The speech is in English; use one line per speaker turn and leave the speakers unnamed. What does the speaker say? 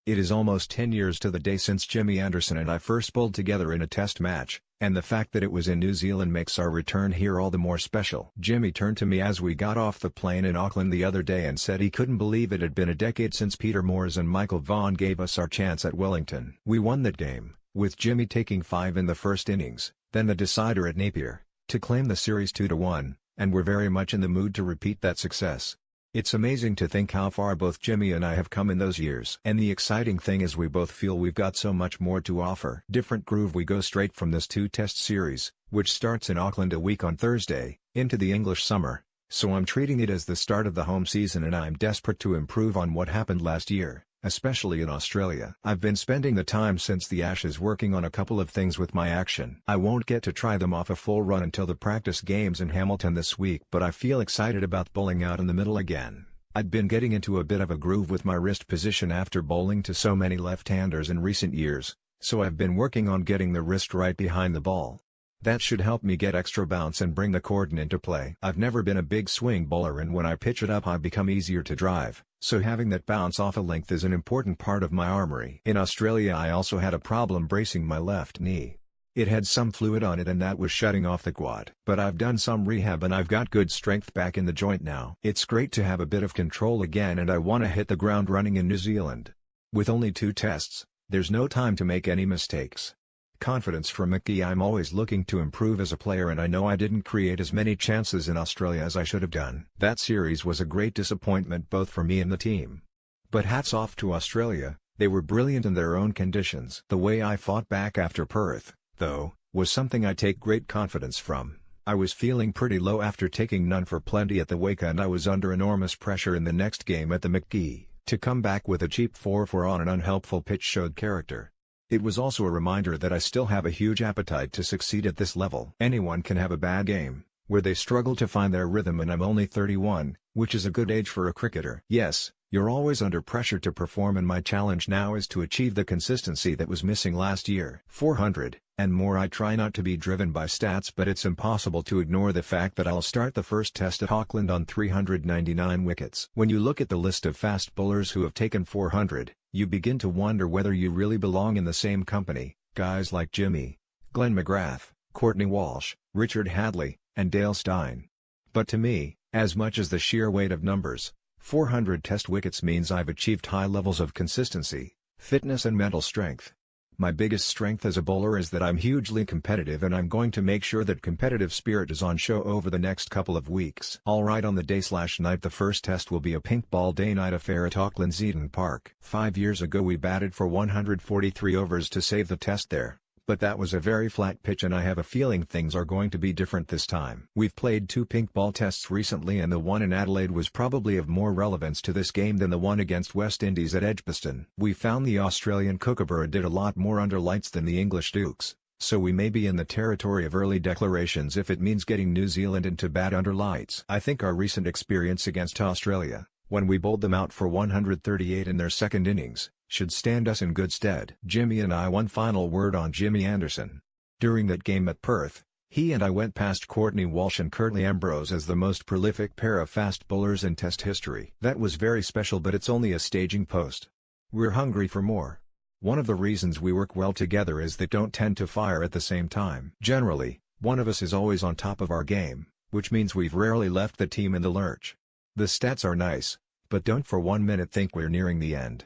It is almost 10 years to the day since Jimmy Anderson and I first bowled together in a test match, and the fact that it was in New Zealand makes our return here all the more special. Jimmy turned to me as we got off the plane in Auckland the other day and said he couldn't believe it had been a decade since Peter Moores and Michael Vaughan gave us our chance at Wellington. We won that game, with Jimmy taking 5 in the first innings, then the decider at Napier, to claim the series 2-1, and we're very much in the mood to repeat that success. It's amazing to think how far both Jimmy and I have come in those years. And the exciting thing is we both feel we've got so much more to offer. Different groove. We go straight from this 2-test series, which starts in Auckland a week on Thursday, into the English summer, so I'm treating it as the start of the home season and I'm desperate to improve on what happened last year, especially in Australia. I've been spending the time since the Ashes working on a couple of things with my action. I won't get to try them off a full run until the practice games in Hamilton this week, but I feel excited about bowling out in the middle again. I'd been getting into a bit of a groove with my wrist position after bowling to so many left-handers in recent years, so I've been working on getting the wrist right behind the ball. That should help me get extra bounce and bring the cordon into play. I've never been a big swing bowler, and when I pitch it up I become easier to drive, so having that bounce off a length is an important part of my armory. In Australia I also had a problem bracing my left knee. It had some fluid on it and that was shutting off the quad. But I've done some rehab and I've got good strength back in the joint now. It's great to have a bit of control again and I want to hit the ground running in New Zealand. With only 2 tests, there's no time to make any mistakes. Confidence from McGee. I'm always looking to improve as a player and I know I didn't create as many chances in Australia as I should have done. That series was a great disappointment both for me and the team. But hats off to Australia, they were brilliant in their own conditions. The way I fought back after Perth, though, was something I take great confidence from. I was feeling pretty low after taking none for plenty at the Wake and I was under enormous pressure in the next game at the McGee. To come back with a cheap 4-4 on an unhelpful pitch showed character. It was also a reminder that I still have a huge appetite to succeed at this level. Anyone can have a bad game, where they struggle to find their rhythm, and I'm only 31, which is a good age for a cricketer. Yes, you're always under pressure to perform and my challenge now is to achieve the consistency that was missing last year. 400, and more. I try not to be driven by stats, but it's impossible to ignore the fact that I'll start the first test at Auckland on 399 wickets. When you look at the list of fast bowlers who have taken 400, you begin to wonder whether you really belong in the same company. Guys like Jimmy, Glenn McGrath, Courtney Walsh, Richard Hadley, and Dale Steyn. But to me, as much as the sheer weight of numbers, 400 test wickets means I've achieved high levels of consistency, fitness and mental strength. My biggest strength as a bowler is that I'm hugely competitive and I'm going to make sure that competitive spirit is on show over the next couple of weeks. Alright, on the day/night the first test will be a pink ball day-night affair at Auckland's Eden Park. 5 years ago we batted for 143 overs to save the test there, but that was a very flat pitch and I have a feeling things are going to be different this time. We've played 2 pink ball tests recently and the one in Adelaide was probably of more relevance to this game than the one against West Indies at Edgbaston. We found the Australian Kookaburra did a lot more under lights than the English Dukes, so we may be in the territory of early declarations if it means getting New Zealand into bat under lights. I think our recent experience against Australia, when we bowled them out for 138 in their second innings, should stand us in good stead. Jimmy and I. One final word on Jimmy Anderson. During that game at Perth, he and I went past Courtney Walsh and Curtly Ambrose as the most prolific pair of fast bowlers in Test history. That was very special, but it's only a staging post. We're hungry for more. One of the reasons we work well together is that don't tend to fire at the same time. Generally, one of us is always on top of our game, which means we've rarely left the team in the lurch. The stats are nice, but don't for 1 minute think we're nearing the end.